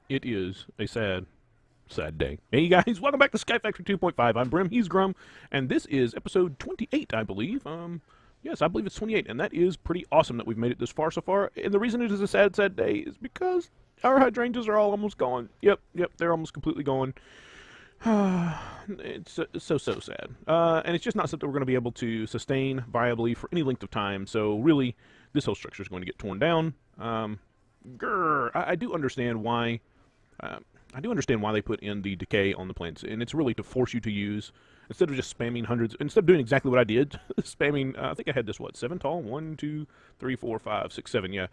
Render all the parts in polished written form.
It is a sad, sad day. Hey guys, welcome back to Sky Factory 2.5. I'm Brim, he's Grum, and this is episode 28, I believe. Yes, I believe it's 28, and that is pretty awesome that we've made it this far so far. And the reason it is a sad, sad day is because our hydrangeas are all almost gone. Yep, they're almost completely gone. It's so sad. And it's just not something we're going to be able to sustain viably for any length of time. So really, this whole structure is going to get torn down. I do understand why. I do understand why they put in the decay on the plants, and it's really to force you to use, instead of just spamming hundreds, instead of doing exactly what I did, spamming, I think I had this, what, 7 tall? 1, 2, 3, 4, 5, 6, 7, yeah.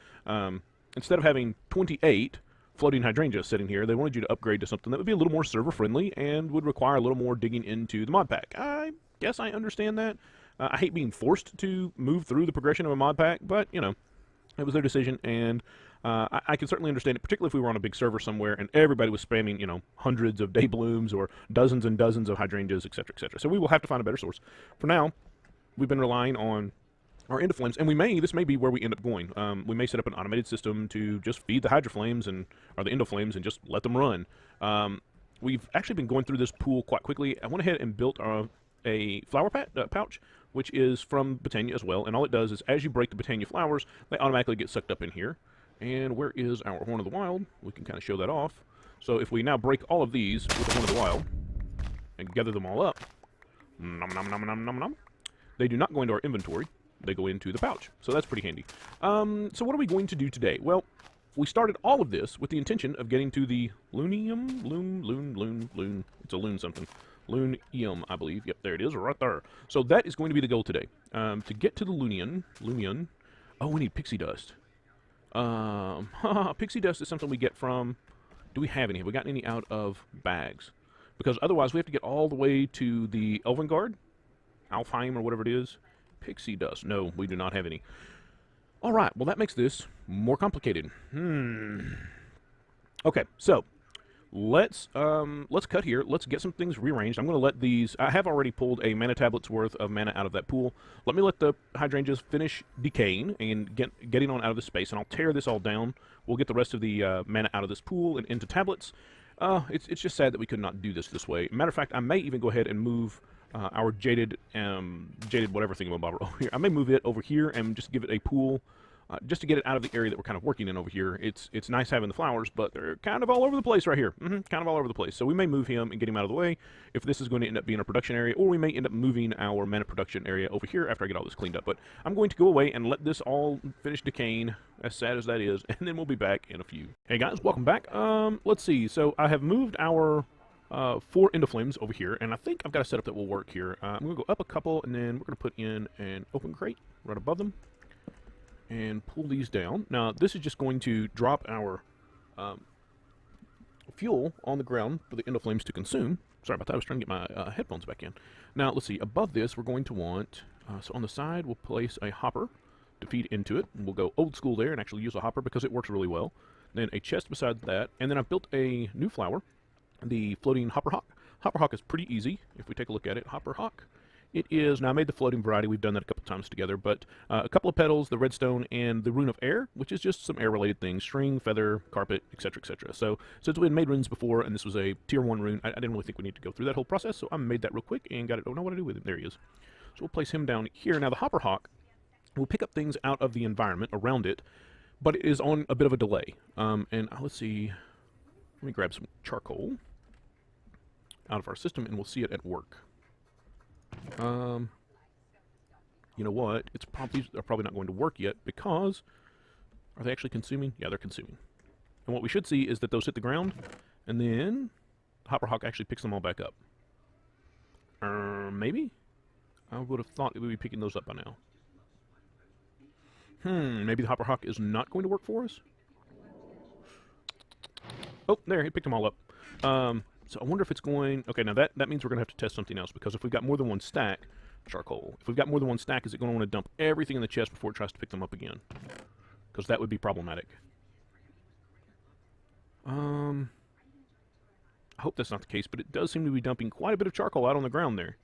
Instead of having 28 floating hydrangeas sitting here, they wanted you to upgrade to something that would be a little more server-friendly and would require a little more digging into the mod pack. I guess I understand that. I hate being forced to move through the progression of a mod pack, but, you know, it was their decision, and I can certainly understand it, particularly if we were on a big server somewhere and everybody was spamming, you know, hundreds of day blooms or dozens and dozens of hydrangeas, etc., etc. So we will have to find a better source. For now, we've been relying on our endoflames, and this may be where we end up going. We may set up an automated system to just feed the hydroflames or the endoflames and just let them run. We've actually been going through this pool quite quickly. I went ahead and built a flower pouch, which is from Botania as well, and all it does is as you break the Botania flowers, they automatically get sucked up in here. And where is our Horn of the Wild? We can kind of show that off. So if we now break all of these with the Horn of the Wild and gather them all up, nom nom nom nom nom nom, they do not go into our inventory. They go into the pouch. So that's pretty handy. So what are we going to do today? Well, we started all of this with the intention of getting to the Lunium, Loon. It's a loon something. Lunium, I believe. Yep, there it is, right there. So that is going to be the goal today. To get to the Lunium. Oh, we need pixie dust. Pixie dust is something we get from... Do we have any? Have we gotten any out of bags? Because otherwise we have to get all the way to the Elvengard, Alfheim, or whatever it is. Pixie dust. No, we do not have any. Alright, well that makes this more complicated. Okay, so... Let's cut here. Let's get some things rearranged. I'm going to let these... I have already pulled a mana tablet's worth of mana out of that pool. Let me let the hydrangeas finish decaying and getting on out of the space, and I'll tear this all down. We'll get the rest of the mana out of this pool and into tablets. It's just sad that we could not do this way. Matter of fact, I may even go ahead and move our jaded whatever thingamabob over here. I may move it over here and just give it a pool. Just to get it out of the area that we're kind of working in over here. It's nice having the flowers, but they're kind of all over the place right here. Kind of all over the place. So we may move him and get him out of the way if this is going to end up being a production area, or we may end up moving our mana production area over here after I get all this cleaned up. But I'm going to go away and let this all finish decaying, as sad as that is, and then we'll be back in a few. Hey guys, welcome back. Let's see. So I have moved our 4 endoflames over here, and I think I've got a setup that will work here. I'm going to go up a couple, and then we're going to put in an open crate right above them. And pull these down. Now, this is just going to drop our fuel on the ground for the endoflames to consume. Sorry about that, I was trying to get my headphones back in. Now, let's see, above this, we're going to want, so on the side, we'll place a hopper to feed into it. We'll go old school there and actually use a hopper because it works really well. Then a chest beside that, and then I've built a new flower, the floating hopper hawk. Hopper hawk is pretty easy, if we take a look at it. Hopper hawk. It is, now I made the floating variety, we've done that a couple times together, but a couple of petals, the redstone, and the rune of air, which is just some air-related things, string, feather, carpet, etc., etc. So since we had made runes before, and this was a tier 1 rune, I didn't really think we need to go through that whole process, so I made that real quick and got it. Don't know what to do with it. There he is. So we'll place him down here. Now the hopper hawk will pick up things out of the environment around it, but it is on a bit of a delay. And let's see, let me grab some charcoal out of our system, and we'll see it at work. You know what? They're probably not going to work yet because are they actually consuming? Yeah, they're consuming. And what we should see is that those hit the ground, and then Hopper Hawk actually picks them all back up. Maybe? I would have thought it would be picking those up by now. Maybe the Hopper Hawk is not going to work for us? Oh, there, he picked them all up. So I wonder if it's going... Okay, now that means we're going to have to test something else, because if we've got more than one stack... Charcoal. If we've got more than one stack, is it going to want to dump everything in the chest before it tries to pick them up again? Because that would be problematic. I hope that's not the case, but it does seem to be dumping quite a bit of charcoal out on the ground there.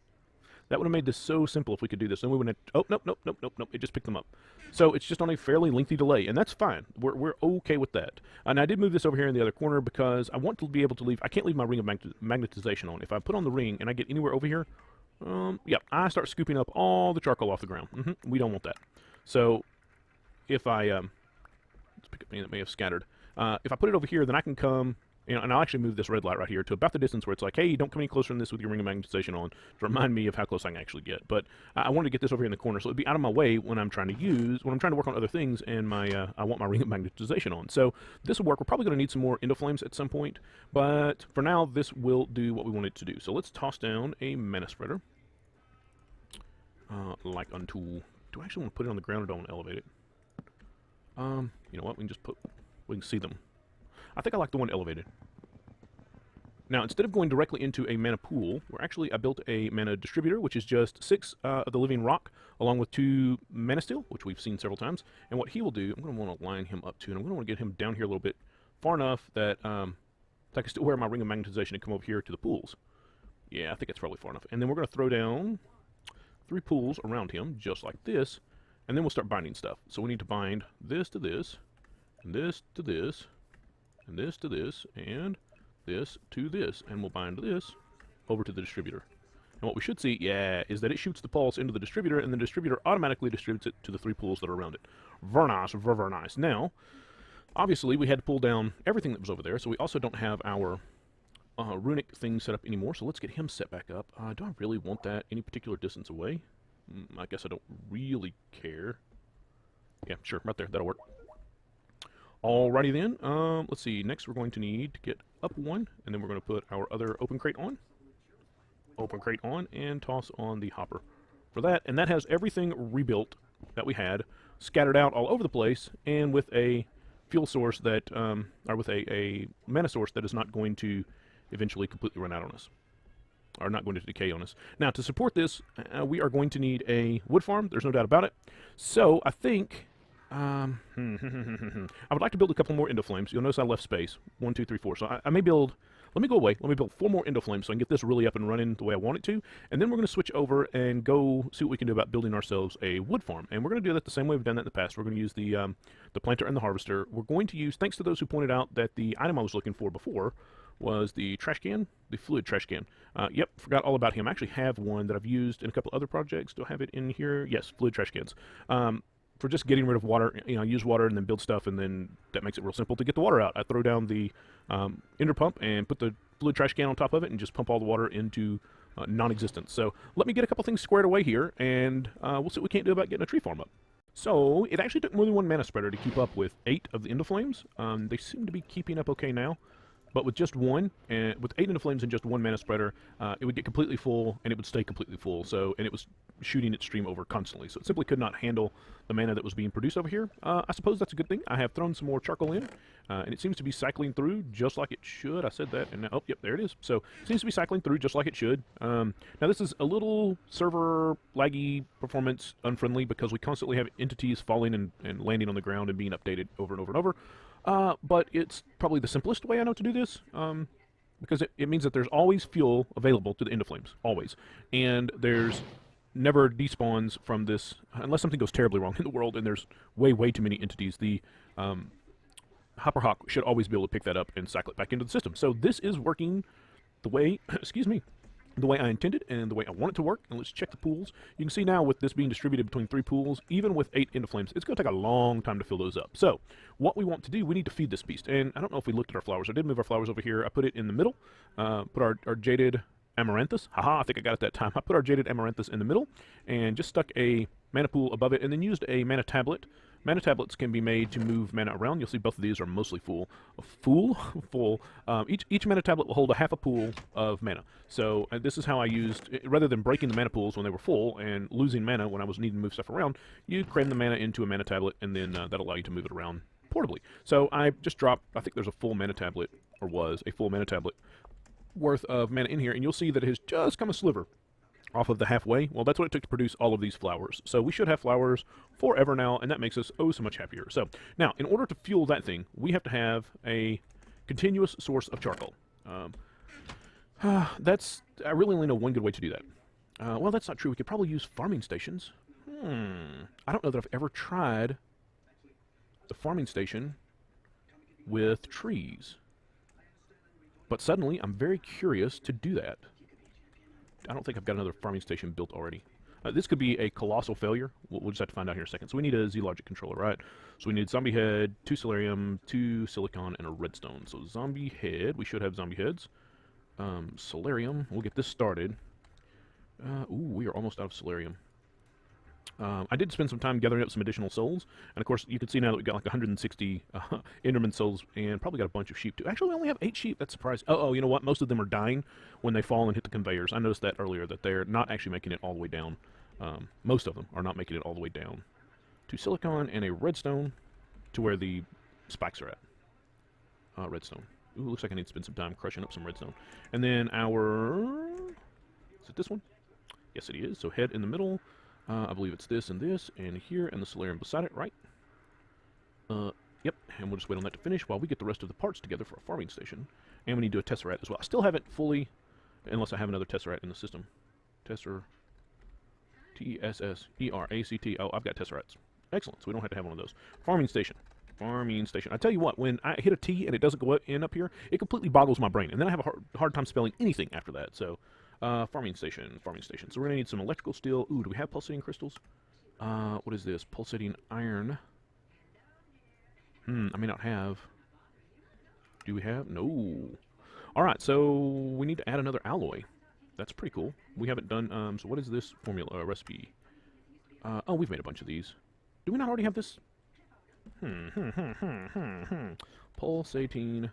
That would have made this so simple if we could do this. Then we wouldn't have, oh, nope, nope, nope, nope, nope. It just picked them up. So it's just on a fairly lengthy delay, and that's fine. We're okay with that. And I did move this over here in the other corner because I want to be able to leave, I can't leave my ring of magnetization on. If I put on the ring and I get anywhere over here, yeah, I start scooping up all the charcoal off the ground. We don't want that. So if I, let's pick up anything that may have scattered. If I put it over here, then I can come, and I'll actually move this red light right here to about the distance where it's like, hey, don't come any closer than this with your ring of magnetization on, to remind me of how close I can actually get. But I wanted to get this over here in the corner, so it'd be out of my way when I'm trying to work on other things, and I want my ring of magnetization on. So this will work. We're probably going to need some more endoflames at some point, but for now, this will do what we want it to do. So let's toss down a mana spreader, like unto. Do I actually want to put it on the ground, or do I want to elevate it? You know what? We can see them. I think I like the one elevated. Now, instead of going directly into a mana pool, I built a mana distributor, which is just 6 of the living rock, along with 2 mana steel, which we've seen several times. And what he will do, I'm going to want to line him up too, and I'm going to want to get him down here a little bit, far enough that I can still wear my ring of magnetization and come over here to the pools. Yeah, I think that's probably far enough. And then we're going to throw down 3 pools around him, just like this, and then we'll start binding stuff. So we need to bind this to this, and this to this, and this to this, and this to this, and we'll bind this over to the distributor. And what we should see, yeah, is that it shoots the pulse into the distributor, and the distributor automatically distributes it to the 3 pools that are around it. Very nice, very nice. Now, obviously, we had to pull down everything that was over there, so we also don't have our runic thing set up anymore, so let's get him set back up. Do I really want that any particular distance away? I guess I don't really care. Yeah, sure, right there, that'll work. Alrighty then, let's see, next we're going to need to get up 1, and then we're going to put our other open crate on. Open crate on, and toss on the hopper for that, and that has everything rebuilt that we had, scattered out all over the place, and with a fuel source that, or with a mana source that is not going to eventually completely run out on us, or not going to decay on us. Now, to support this, we are going to need a wood farm, there's no doubt about it. So, I think... I would like to build a couple more endoflames. You'll notice I left space. 1, 2, 3, 4. So I may build... Let me go away. Let me build 4 more endoflames so I can get this really up and running the way I want it to. And then we're going to switch over and go see what we can do about building ourselves a wood farm. And we're going to do that the same way we've done that in the past. We're going to use the planter and the harvester. We're going to use, thanks to those who pointed out that the item I was looking for before was the trash can, the fluid trash can. Yep, forgot all about him. I actually have one that I've used in a couple other projects. Do I have it in here? Yes, fluid trash cans. For just getting rid of water, use water and then build stuff, and then that makes it real simple to get the water out. I throw down the ender pump and put the fluid trash can on top of it and just pump all the water into non-existence. So let me get a couple things squared away here, and we'll see what we can't do about getting a tree farm up. So it actually took more than 1 mana spreader to keep up with 8 of the endoflames. They seem to be keeping up okay now. But with just 1, and with 8 endoflames and just 1 mana spreader, it would get completely full, and it would stay completely full. So, and it was shooting its stream over constantly. So it simply could not handle the mana that was being produced over here. I suppose that's a good thing. I have thrown some more charcoal in, and it seems to be cycling through just like it should. I said that, and now, oh, yep, there it is. So it seems to be cycling through just like it should. Now this is a little server laggy, performance unfriendly, because we constantly have entities falling and landing on the ground and being updated over and over and over. But it's probably the simplest way I know to do this, because it means that there's always fuel available to the endoflames, always. And there's never despawns from this, unless something goes terribly wrong in the world and there's way, way too many entities. The Hopper Hawk should always be able to pick that up and cycle it back into the system. So this is working the way, excuse me, the way I intended and the way I want it to work. And let's check the pools. You can see now with this being distributed between 3 pools, even with 8 endoflames, it's going to take a long time to fill those up. So what we want to do, we need to feed this beast. And I don't know if we looked at our flowers. I did move our flowers over here. I put it in the middle, put our jaded amaranthus. Haha, I think I got it that time. I put our jaded amaranthus in the middle and just stuck a mana pool above it, and then used a mana tablet. Mana tablets can be made to move mana around. You'll see both of these are mostly full. Full. Each mana tablet will hold a half a pool of mana. So this is how I used, rather than breaking the mana pools when they were full and losing mana when I was needing to move stuff around, you cram the mana into a mana tablet, and then that'll allow you to move it around portably. So I just dropped, I think there's a full mana tablet, or was a full mana tablet worth of mana in here, and you'll see that it has just come a sliver off of the halfway. Well, that's what it took to produce all of these flowers. So we should have flowers forever now, and that makes us oh so much happier. So now, in order to fuel that thing, we have to have a continuous source of charcoal. I really only know one good way to do that. Well, that's not true. We could probably use farming stations. I don't know that I've ever tried the farming station with trees. But suddenly, I'm very curious to do that. I don't think I've got another farming station built already. This could be a colossal failure. We'll just have to find out here in a second. So we need a Z-Logic controller, right? So we need zombie head, 2 solarium, 2 silicon, and a redstone. So zombie head, we should have zombie heads. Solarium, we'll get this started. We are almost out of solarium. I did spend some time gathering up some additional souls, and of course you can see now that we've got like 160 Enderman souls, and probably got a bunch of sheep too. Actually, we only have 8 sheep. That's surprising. Oh, you know what? Most of them are dying when they fall and hit the conveyors. I noticed that earlier, that they're not actually making it all the way down. Most of them are not making it all the way down. 2 silicon and a redstone to where the spikes are at. Redstone. Ooh, looks like I need to spend some time crushing up some redstone. And then our... Is it this one? Yes, it is. So head in the middle. I believe it's this, and here, and the solarium beside it, right? Yep, and we'll just wait on that to finish while we get the rest of the parts together for a farming station. And we need to do a tesseract as well. I still haven't fully, unless I have another tesseract in the system. Tesser... T-E-S-S-E-R-A-C-T. Oh, I've got tesseracts. Excellent, so we don't have to have one of those. Farming station. Farming station. I tell you what, when I hit a T and it doesn't go in up here, it completely boggles my brain. And then I have a hard time spelling anything after that, so... farming station, farming station. So we're going to need some electrical steel. Ooh, do we have pulsating crystals? What is this? Pulsating iron. I may not have. Do we have? No. Alright, so we need to add another alloy. That's pretty cool. We haven't done, so what is this formula, recipe? Oh, we've made a bunch of these. Do we not already have this? Pulsating.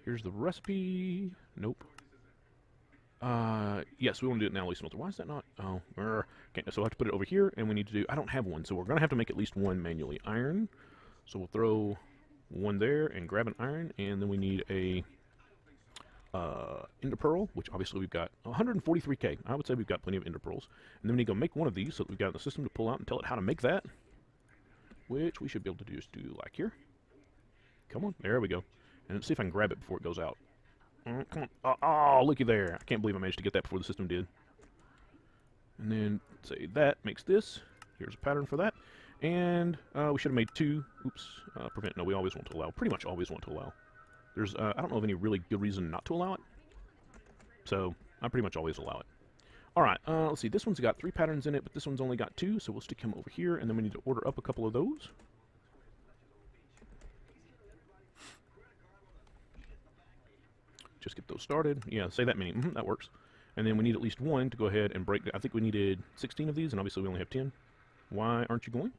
Here's the recipe. Nope. Yes, we want to do it in alloy smelter. Why is that not? Oh, okay, so we'll have to put it over here, and we need to do... I don't have one, so we're going to have to make at least one manually. Iron. So we'll throw one there and grab an iron, and then we need a ender pearl, which obviously we've got 143k. I would say we've got plenty of ender pearls. And then we need to go make one of these so that we've got in the system to pull out and tell it how to make that, which we should be able to just do like here. Come on, there we go. And let's see if I can grab it before it goes out. Come on. Oh, looky there. I can't believe I managed to get that before the system did. And then, say that makes this. Here's a pattern for that. And we should have made 2. Oops. Prevent. No, we always want to allow. Pretty much always want to allow. There's, I don't know of any really good reason not to allow it. So, I pretty much always allow it. Alright, let's see. This one's got 3 patterns in it, but this one's only got 2. So we'll stick him over here. And then we need to order up a couple of those. Just get those started. Yeah, say that many. That works. And then we need at least 1 to go ahead and break. I think we needed 16 of these, and obviously we only have 10. Why aren't you going?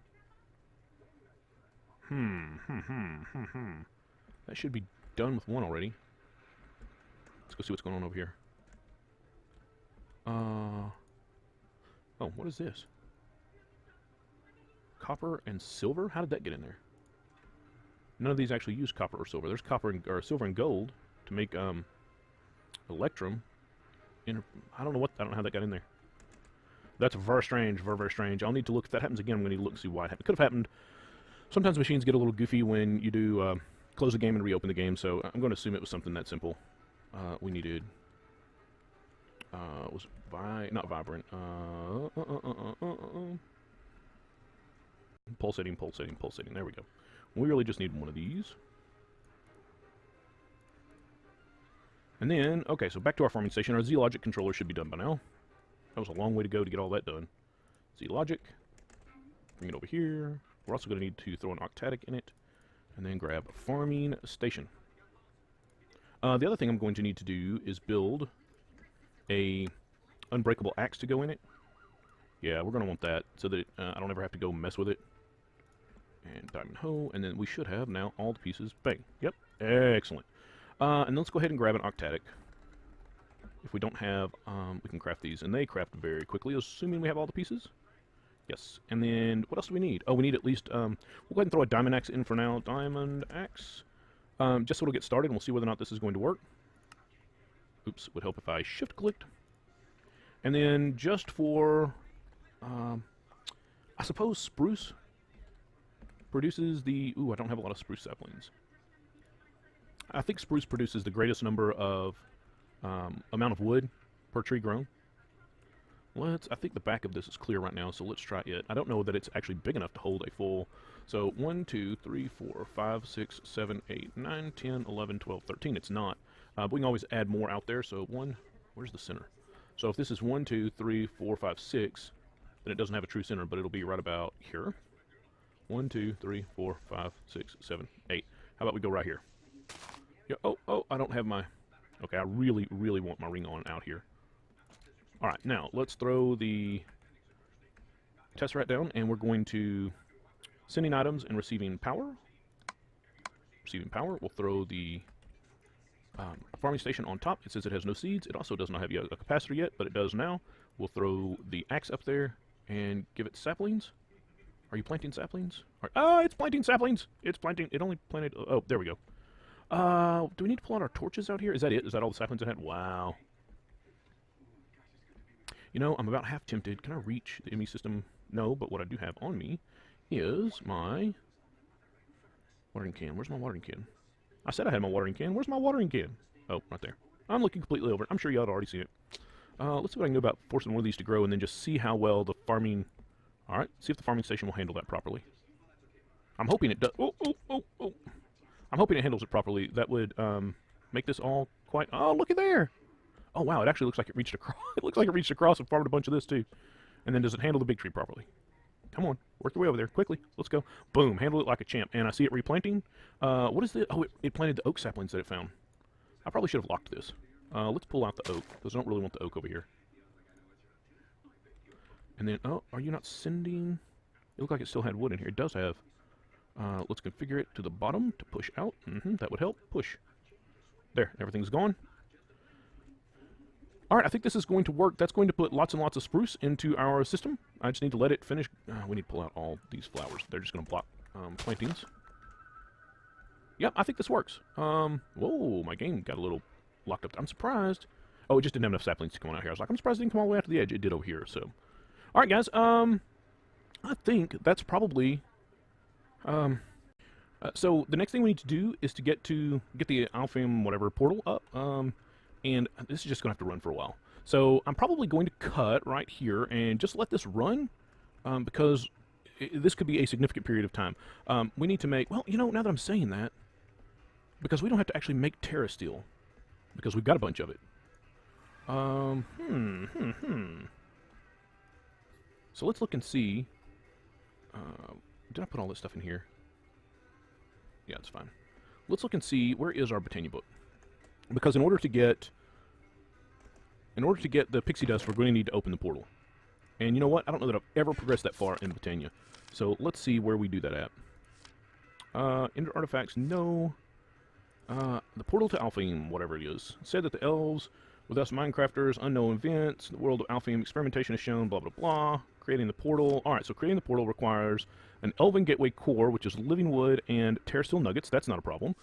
That should be done with 1 already. Let's go see what's going on over here. Oh, what is this? Copper and silver? How did that get in there? None of these actually use copper or silver. There's copper and, or silver and gold to make electrum. I don't know how that got in there. That's very strange, very, very strange. I'll need to look. If that happens again, I'm going to need to look and see why it happened. It could have happened. Sometimes machines get a little goofy when you do close the game and reopen the game, so I'm going to assume it was something that simple. We needed... was not vibrant. Pulsating, pulsating, pulsating. There we go. We really just need 1 of these. And then, okay, so back to our farming station. Our Z-Logic controller should be done by now. That was a long way to go to get all that done. Z-Logic. Bring it over here. We're also going to need to throw an octatic in it. And then grab a farming station. The other thing I'm going to need to do is build a unbreakable axe to go in it. Yeah, we're going to want that so that I don't ever have to go mess with it. And diamond hoe. And then we should have now all the pieces. Bang. Yep. Excellent. And let's go ahead and grab an octatic. If we don't have, we can craft these, and they craft very quickly, assuming we have all the pieces. Yes. And then, what else do we need? Oh, we need at least, we'll go ahead and throw a diamond axe in for now. Diamond axe. Just so it'll get started, and we'll see whether or not this is going to work. Oops, would help if I shift-clicked. And then, just for, I suppose spruce produces the, ooh, I don't have a lot of spruce saplings. I think spruce produces the greatest number of amount of wood per tree grown. I think the back of this is clear right now, so let's try it. I don't know that it's actually big enough to hold a full. So 1, 2, 3, 4, 5, 6, 7, 8, 9, 10, 11, 12, 13. It's not. But we can always add more out there. So where's the center? So if this is 1, 2, 3, 4, 5, 6, then it doesn't have a true center, but it'll be right about here. 1, 2, 3, 4, 5, 6, 7, 8. How about we go right here? Yeah, oh, I don't have my... Okay, I really, really want my ring on out here. All right, now let's throw the tesseract down, and we're going to sending items and receiving power. Receiving power. We'll throw the farming station on top. It says it has no seeds. It also does not have a capacitor yet, but it does now. We'll throw the axe up there and give it saplings. Are you planting saplings? Oh, it's planting saplings. It's planting. It only planted. Oh, there we go. Do we need to pull out our torches out here? Is that it? Is that all the saplings it had? Wow. You know, I'm about half tempted. Can I reach the ME system? No, but what I do have on me is my watering can. Where's my watering can? I said I had my watering can. Where's my watering can? Oh, right there. I'm looking completely over it. I'm sure y'all have already seen it. Let's see what I can do about forcing one of these to grow and then just see how well the farming... Alright, see if the farming station will handle that properly. I'm hoping it does... Oh. I'm hoping it handles it properly. That would make this all quite... Oh, looky there! Oh, wow, it actually looks like it reached across. It looks like it reached across and farmed a bunch of this, too. And then does it handle the big tree properly? Come on, work your way over there, quickly. Let's go. Boom, handle it like a champ. And I see it replanting. What is this? Oh, it planted the oak saplings that it found. I probably should have locked this. Let's pull out the oak, because I don't really want the oak over here. And then, oh, are you not sending? It looked like it still had wood in here. It does have. Let's configure it to the bottom to push out. That would help. Push. There, everything's gone. All right, I think this is going to work. That's going to put lots and lots of spruce into our system. I just need to let it finish. We need to pull out all these flowers. They're just going to block plantings. Yep, I think this works. Whoa, my game got a little locked up. I'm surprised. Oh, it just didn't have enough saplings to come on out here. I was like, I'm surprised it didn't come all the way out to the edge. It did over here, so. All right, guys. I think that's probably... so the next thing we need to do is to get the Alfheim whatever portal up. And this is just going to have to run for a while. So I'm probably going to cut right here and just let this run because this could be a significant period of time. We need to make, well, you know, now that I'm saying that, because we don't have to actually make Terra Steel, because we've got a bunch of it. So let's look and see. Did I put all this stuff in here? Yeah, it's fine. Let's look and see, where is our Botania book? Because in order to get the pixie dust, we're going to need to open the portal. And you know what? I don't know that I've ever progressed that far in Botania. So let's see where we do that at. Ender artifacts, no. The portal to Alfheim, whatever it is, said that the elves, with us Minecrafters, unknown events, the world of Alfheim experimentation is shown, blah, blah, blah. Creating the portal. Alright, so creating the portal requires an elven gateway core, which is living wood and Terra Steel nuggets. That's not a problem.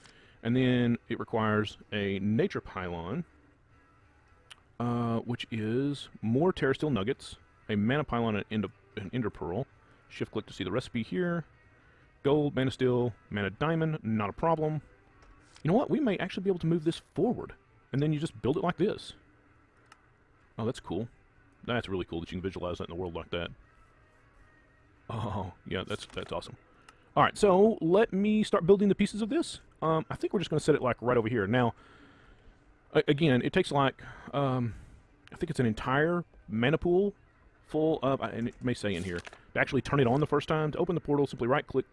And then it requires a nature pylon, which is more Terra Steel nuggets, a mana pylon, and an ender pearl. Shift click to see the recipe here. Gold, mana steel, mana diamond, not a problem. You know what? We may actually be able to move this forward. And then you just build it like this. Oh, that's cool. That's really cool that you can visualize that in the world like that. Oh, yeah, that's awesome. All right, so let me start building the pieces of this. I think we're just going to set it like right over here. Now, again, it takes like, I think it's an entire mana pool full of, and it may say in here, to actually turn it on the first time. To open the portal, simply right-click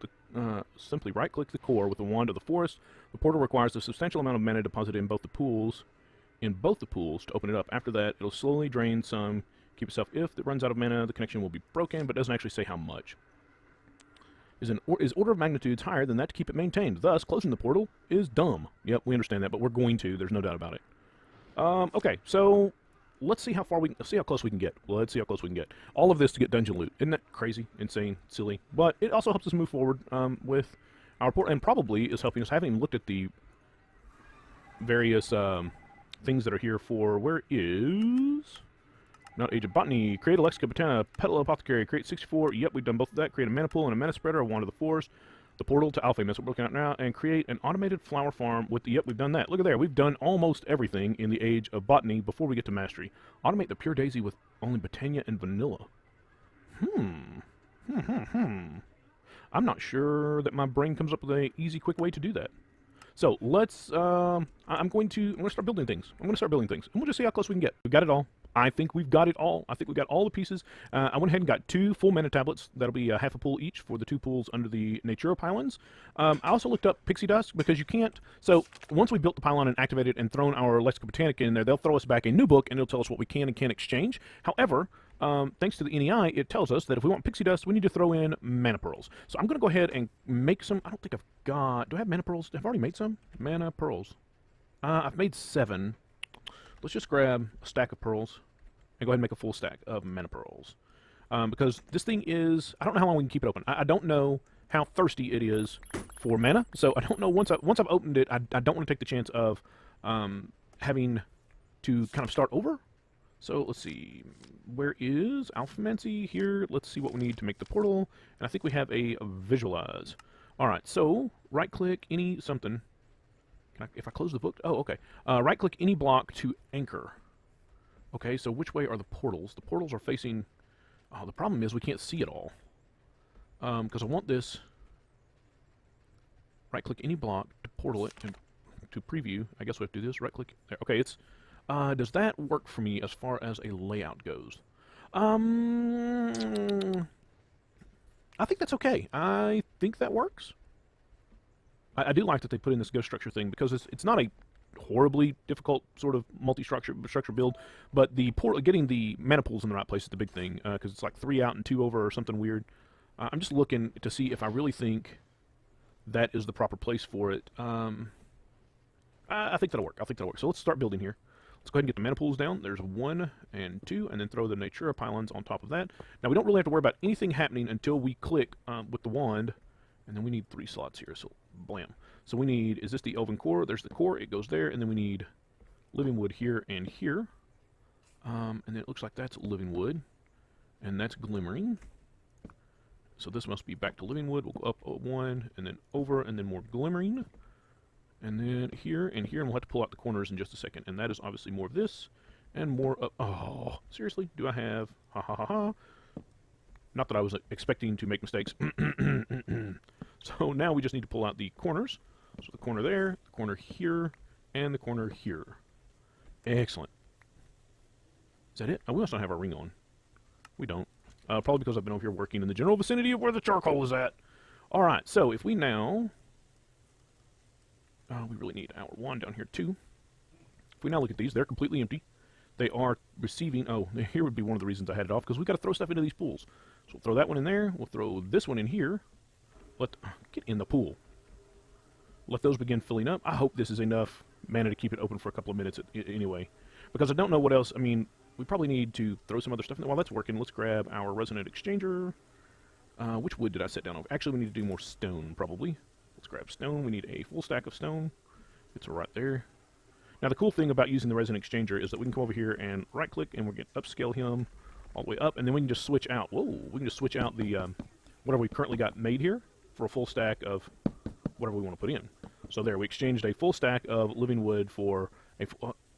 the core with the wand of the forest. The portal requires a substantial amount of mana deposited in both the pools to open it up. After that, it'll slowly drain some. Keep itself. If it runs out of mana, the connection will be broken, but it doesn't actually say how much. Is order of magnitudes higher than that to keep it maintained. Thus, closing the portal is dumb. Yep, we understand that, but we're going to. There's no doubt about it. Okay, so let's see how close we can get. Well, let's see how close we can get. All of this to get dungeon loot. Isn't that crazy, insane, silly? But it also helps us move forward with our portal, and probably is helping us. Having looked at the various things that are here for, where is... Not Age of Botany. Create a Lexica Botana, Petal Apothecary, create 64. Yep, we've done both of that. Create a mana pool and a mana spreader, a wand of the forest. the portal to Alfheim. That's what we're looking at now, and create an automated flower farm with the. Yep, we've done that. Look at there. We've done almost everything in the age of botany before we get to mastery. Automate the pure daisy with only Botania and vanilla. I'm not sure that my brain comes up with an easy, quick way to do that. So let's. I'm going to start building things. I'm going to start building things, and we'll just see how close we can get. We've got it all. I think we've got it all. I think we've got all the pieces. I went ahead and got 2 full mana tablets. That'll be half a pool each for the 2 pools under the Natura pylons. I also looked up Pixie Dust because you can't. So once we built the pylon and activated and thrown our Lexica Botanica in there, they'll throw us back a new book and it'll tell us what we can and can't exchange. However, thanks to the NEI, it tells us that if we want Pixie Dust, we need to throw in Mana Pearls. So I'm going to go ahead and make some. I don't think I've got. Do I have Mana Pearls? I've already made some Mana Pearls. I've made 7. Let's just grab a stack of pearls and go ahead and make a full stack of Mana Pearls. Because this thing is, I don't know how long we can keep it open. I don't know how thirsty it is for mana, so I don't know, once I've opened it, I don't want to take the chance of having to kind of start over. So let's see, where is Alphamancy here? Let's see what we need to make the portal, and I think we have a visualize. Alright, so right-click any something. If I close the book, oh, okay. Right-click any block to anchor. Okay, so which way are the portals? The portals are facing... Oh, the problem is we can't see it all. Because I want this... Right-click any block to portal it and to preview. I guess we have to do this. Right-click there. Okay, it's... does that work for me as far as a layout goes? I think that's okay. I think that works. I do like that they put in this ghost structure thing because it's not a horribly difficult sort of multi-structure build, but the getting the mana pools in the right place is the big thing, because it's like 3 out and 2 over or something weird. I'm just looking to see if I really think that is the proper place for it. I think that'll work. I think that'll work. So let's start building here. Let's go ahead and get the mana pools down. There's 1 and 2, and then throw the Natura pylons on top of that. Now we don't really have to worry about anything happening until we click with the wand, and then we need 3 slots here, so blam. So we need, is this the Elven Core? There's the core, it goes there, and then we need Living Wood here and here. And then it looks like that's Living Wood, and that's Glimmering. So this must be back to Living Wood. We'll go up 1, and then over, and then more Glimmering. And then here, and here, and we'll have to pull out the corners in just a second. And that is obviously more of this, and more of, oh, seriously? Do I have, ha ha ha ha. Not that I was expecting to make mistakes. So now we just need to pull out the corners. So the corner there, the corner here, and the corner here. Excellent. Is that it? Oh, we must not have our ring on. We don't. Probably because I've been over here working in the general vicinity of where the charcoal is at. Alright, so if we now... we really need our wand down here too. If we now look at these, they're completely empty. They are receiving... Oh, here would be one of the reasons I had it off, because we've got to throw stuff into these pools. So we'll throw that one in there. We'll throw this one in here. Get in the pool. Let those begin filling up. I hope this is enough mana to keep it open for a couple of minutes anyway. Because I don't know what else... I mean, we probably need to throw some other stuff in there. While that's working, let's grab our resonant exchanger. Which wood did I set down over? Actually, we need to do more stone, probably. Let's grab stone. We need a full stack of stone. It's right there. Now, the cool thing about using the resonant exchanger is that we can come over here and right-click, and we're going to upscale him all the way up, and then we can just switch out. Whoa! We can just switch out the whatever we currently got made here for a full stack of whatever we want to put in. So there, we exchanged a full stack of living wood for a...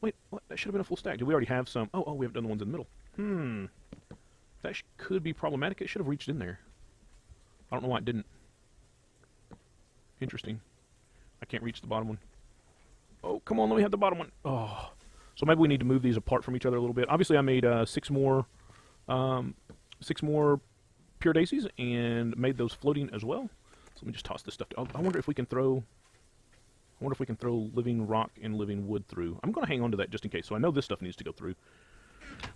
wait, what? That should have been a full stack. Did we already have some? Oh, we haven't done the ones in the middle. That could be problematic. It should have reached in there. I don't know why it didn't. Interesting. I can't reach the bottom one. Oh, come on, let me have the bottom one. Oh. So maybe we need to move these apart from each other a little bit. Obviously, I made 6 more pure daisies and made those floating as well. So let me just toss this stuff. I wonder if we can throw... I wonder if we can throw living rock and living wood through. I'm going to hang on to that just in case. So I know this stuff needs to go through.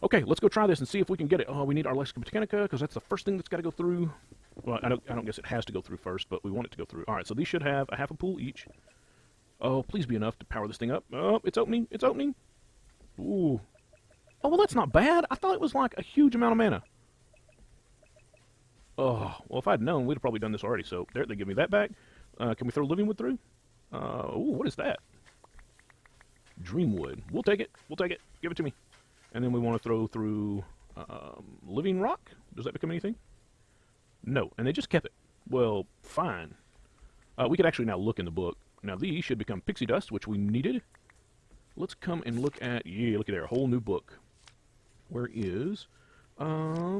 Okay, let's go try this and see if we can get it. Oh, we need our Lexica Botanica because that's the first thing that's got to go through. Well, I don't guess it has to go through first, but we want it to go through. All right, so these should have a half a pool each. Oh, please be enough to power this thing up. Oh, it's opening. It's opening. Ooh. Oh, well, that's not bad. I thought it was like a huge amount of mana. Oh, well, if I'd known, we'd have probably done this already. So there, they give me that back. Can we throw living wood through? Ooh, what is that? Dreamwood. We'll take it. We'll take it. Give it to me. And then we want to throw through living rock. Does that become anything? No. And they just kept it. Well, fine. We could actually now look in the book. Now these should become pixie dust, which we needed. Let's come and look at, yeah, look at there, a whole new book. Where is, Alphemancy,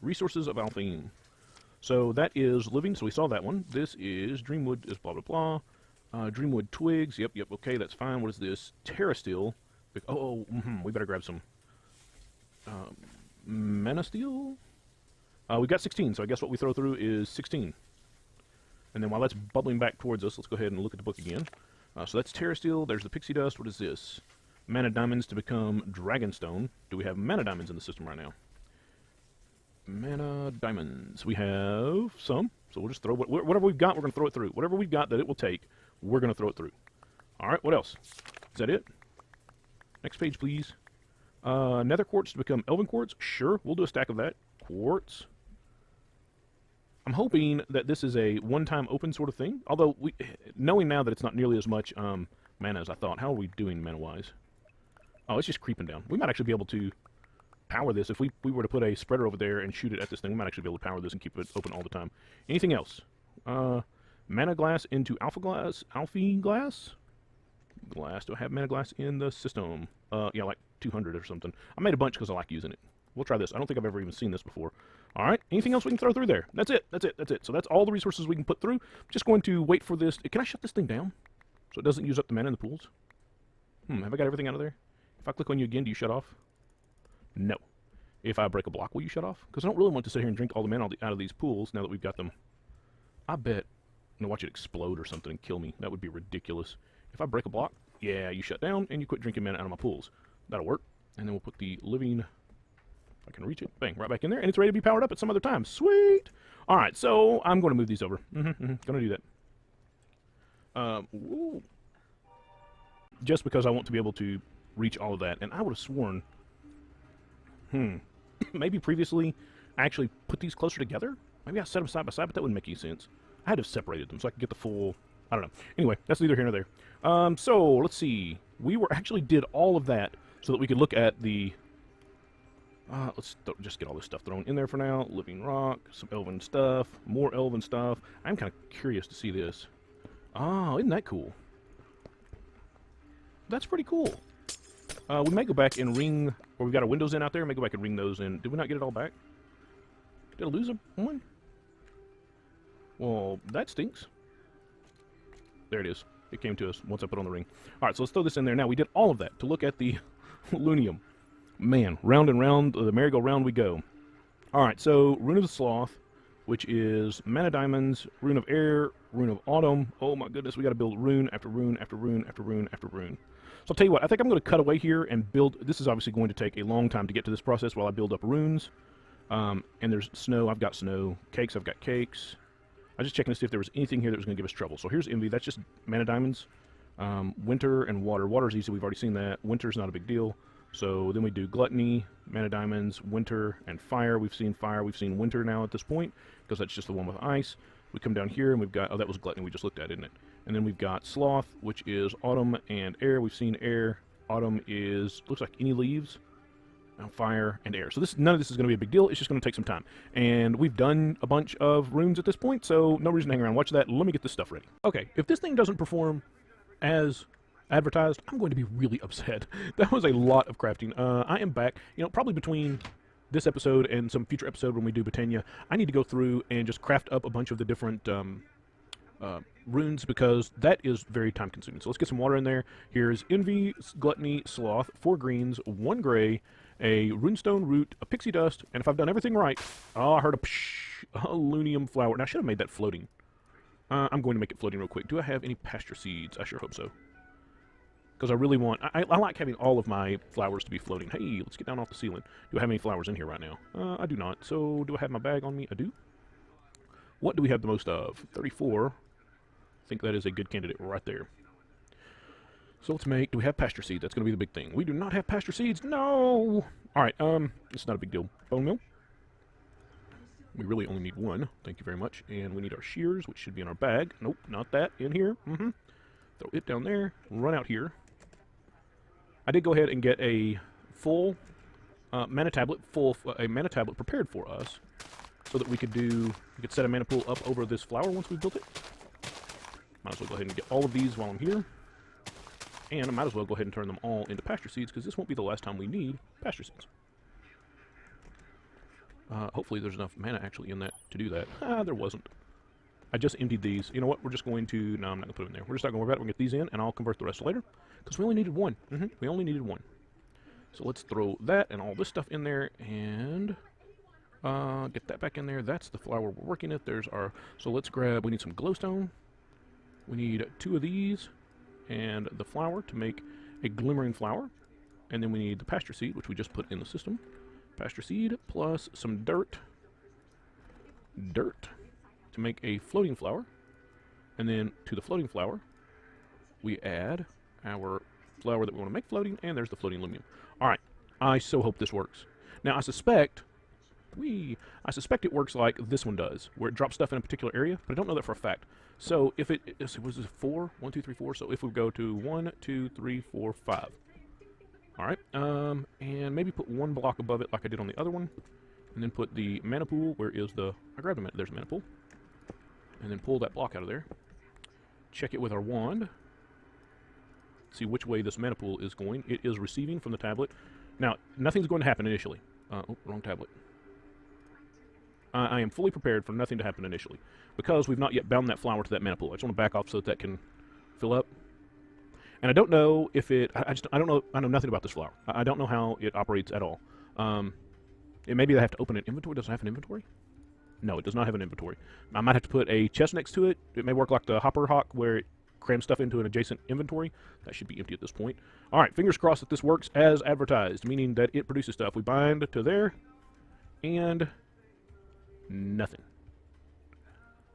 Resources of Alfheim. So that is living, so we saw that one. This is Dreamwood is blah, blah, blah. Dreamwood twigs, yep, okay, that's fine. What is this? Terrasteel. We better grab some mana steel. We've got 16, so I guess what we throw through is 16. And then while that's bubbling back towards us, let's go ahead and look at the book again. So that's Terrasteel, there's the pixie dust, what is this? Mana diamonds to become Dragonstone. Do we have mana diamonds in the system right now? Mana diamonds. We have some, so we'll just throw whatever we've got, we're going to throw it through. Whatever we've got that it will take, we're going to throw it through. Alright, what else? Is that it? Next page, please. Nether quartz to become Elven quartz. Sure, we'll do a stack of that. Quartz. I'm hoping that this is a one-time open sort of thing. Although, knowing now that it's not nearly as much mana as I thought. How are we doing mana-wise? Oh, it's just creeping down. We might actually be able to power this. If we were to put a spreader over there and shoot it at this thing, we might actually be able to power this and keep it open all the time. Anything else? Mana glass into alpha glass? Alpha glass? Glass. Do I have mana glass in the system? Yeah, like 200 or something. I made a bunch because I like using it. We'll try this. I don't think I've ever even seen this before. Alright, anything else we can throw through there? That's it. So that's all the resources we can put through. I'm just going to wait for this. Can I shut this thing down so it doesn't use up the mana in the pools? Have I got everything out of there? If I click on you again, do you shut off? No. If I break a block, will you shut off? Because I don't really want to sit here and drink all the mana out of these pools now that we've got them. I bet I'm going to watch it explode or something and kill me. That would be ridiculous. If I break a block, yeah, you shut down and you quit drinking mana out of my pools. That'll work. And then we'll put the living, if I can reach it, bang, right back in there. And it's ready to be powered up at some other time. Sweet! Alright, so I'm going to move these over. Going to do that. Just because I want to be able to reach all of that. And I would have sworn, maybe previously I actually put these closer together? Maybe I set them side by side, but that wouldn't make any sense. I had to have separated them so I could get the full, I don't know. Anyway, that's neither here nor there. So, let's see. We actually did all of that so that we could look at the, let's just get all this stuff thrown in there for now. Living rock, some elven stuff, more elven stuff. I'm kind of curious to see this. Oh, isn't that cool? That's pretty cool. We may go back and ring, or we've got our windows in out there, may go back and ring those in. Did we not get it all back? Did I lose one? Well, that stinks. There it is. It came to us once I put on the ring. Alright, so let's throw this in there. Now, we did all of that to look at the Lunium. Man, round and round, the merry-go-round we go. Alright, so Rune of the Sloth, which is mana diamonds, Rune of Air, Rune of Autumn. Oh my goodness, we got to build rune after rune after rune after rune after rune. So I'll tell you what, I think I'm going to cut away here and build. This is obviously going to take a long time to get to this process while I build up runes. And there's snow, I've got snow. Cakes, I've got cakes. I was just checking to see if there was anything here that was going to give us trouble. So here's Envy, that's just mana diamonds. Winter and water. Water's easy, we've already seen that. Winter's not a big deal. So then we do Gluttony, mana diamonds, winter, and fire. We've seen fire, we've seen winter now at this point, because that's just the one with ice. We come down here and we've got, oh, that was Gluttony we just looked at, isn't it? And then we've got Sloth, which is autumn and air. We've seen air. Autumn is, looks like any leaves. Now fire and air. So none of this is going to be a big deal. It's just going to take some time. And we've done a bunch of runes at this point, so no reason to hang around. Watch that. Let me get this stuff ready. Okay, if this thing doesn't perform as advertised, I'm going to be really upset. That was a lot of crafting. I am back, probably between this episode and some future episode when we do Botania, I need to go through and just craft up a bunch of the different runes, because that is very time consuming. So let's get some water in there. Here's Envy, Gluttony, Sloth, 4 greens, 1 gray, a runestone root, a pixie dust, and if I've done everything right, oh, I heard a psh, a Lunium flower. Now I should have made that floating. I'm going to make it floating real quick. Do I have any pasture seeds? I sure hope so. Because I really want, I like having all of my flowers to be floating. Hey, let's get down off the ceiling. Do I have any flowers in here right now? I do not. So do I have my bag on me? I do. What do we have the most of? 34. I think that is a good candidate right there. So let's make, do we have pasture seeds? That's going to be the big thing. We do not have pasture seeds. No! Alright, it's not a big deal. Bone meal. We really only need 1. Thank you very much. And we need our shears, which should be in our bag. Nope, not that. In here. Throw it down there. Run out here. I did go ahead and get a full mana tablet, a mana tablet prepared for us. so that we could set a mana pool up over this flower once we've built it. Might as well go ahead and get all of these while I'm here. And I might as well go ahead and turn them all into pasture seeds, because this won't be the last time we need pasture seeds. Hopefully there's enough mana actually in that to do that. There wasn't. I just emptied these. You know what? We're just going to... No, I'm not going to put them in there. We're just not going to worry about it. We'll get these in, and I'll convert the rest later. Because we only needed one. We only needed one. So let's throw that and all this stuff in there, and... get that back in there. That's the flower we're working at. There's our... So let's grab... We need some glowstone. We need 2 of these, and the flower to make a glimmering flower. And then we need the pasture seed, which we just put in the system. Pasture seed plus some dirt. Dirt to make a floating flower. And then to the floating flower, we add our flower that we want to make floating, and there's the floating lumium. Alright, I so hope this works. Now, I suspect it works like this one does, where it drops stuff in a particular area, but I don't know that for a fact. So if it was 4, 1, 2, 3, 4. So if we go to 1, 2, 3, 4, 5. All right, and maybe put 1 block above it like I did on the other one, and then put the mana pool. Where is the? I grabbed the there's the mana pool, and then pull that block out of there. Check it with our wand. See which way this mana pool is going. It is receiving from the tablet. Now nothing's going to happen initially. Oh, wrong tablet. I am fully prepared for nothing to happen initially, because we've not yet bound that flower to that mana pool. I just want to back off so that can fill up. And I don't know if it... I don't know... I know nothing about this flower. I don't know how it operates at all. Maybe I have to open an inventory. Does it have an inventory? No, it does not have an inventory. I might have to put a chest next to it. It may work like the Hopper Hawk, where it crams stuff into an adjacent inventory. That should be empty at this point. Alright, fingers crossed that this works as advertised, meaning that it produces stuff. We bind to there, and... nothing.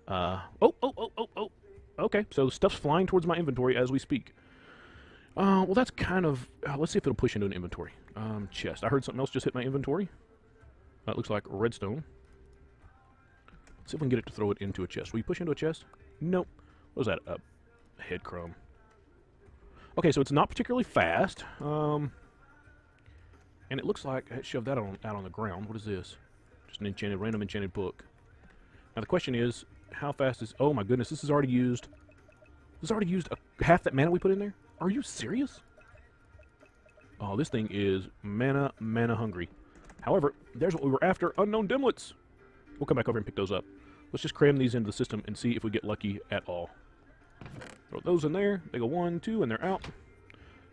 Oh. Okay, so stuff's flying towards my inventory as we speak. Well, that's kind of... let's see if it'll push into an inventory. Chest. I heard something else just hit my inventory. It looks like redstone. Let's see if we can get it to throw it into a chest. Will you push into a chest? Nope. What was that? A head crumb. Okay, so it's not particularly fast. And it looks like it shoved that out on the ground. What is this? Just an random enchanted book. Now the question is, how fast is... Oh my goodness, this has already used... This has already used half that mana we put in there? Are you serious? Oh, this thing is mana hungry. However, there's what we were after, unknown dimlets. We'll come back over and pick those up. Let's just cram these into the system and see if we get lucky at all. Throw those in there. They go 1, 2, and they're out.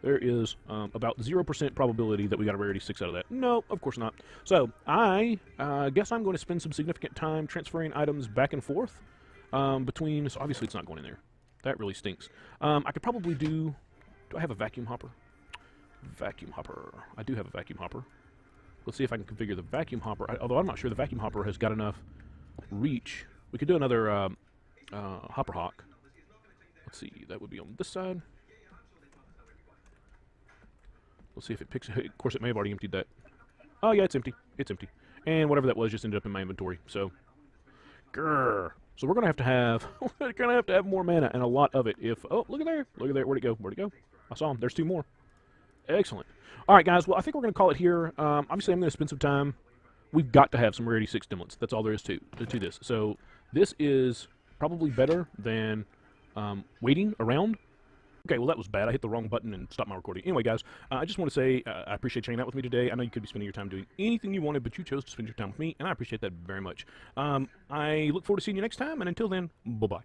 There is about 0% probability that we got a rarity 6 out of that. No, of course not. So, I guess I'm going to spend some significant time transferring items back and forth between... So obviously it's not going in there. That really stinks. I could probably do... Do I have a vacuum hopper? Vacuum hopper. I do have a vacuum hopper. Let's see if I can configure the vacuum hopper. Although I'm not sure the vacuum hopper has got enough reach. We could do another hopper hawk. Let's see. That would be on this side. Let's see if it picks... Of course, it may have already emptied that. Oh, yeah, it's empty. It's empty. And whatever that was just ended up in my inventory. So, grrr. So we're going to have we're going to have to have more mana, and a lot of it. If... Oh, look at there. Look at there. Where'd it go? Where'd it go? I saw him. There's 2 more. Excellent. All right, guys. Well, I think we're going to call it here. Obviously, I'm going to spend some time. We've got to have some rarity 6 dimlets. That's all there is to this. So this is probably better than waiting around. Okay, well, that was bad. I hit the wrong button and stopped my recording. Anyway, guys, I just want to say I appreciate you hanging out with me today. I know you could be spending your time doing anything you wanted, but you chose to spend your time with me, and I appreciate that very much. I look forward to seeing you next time, and until then, bye-bye.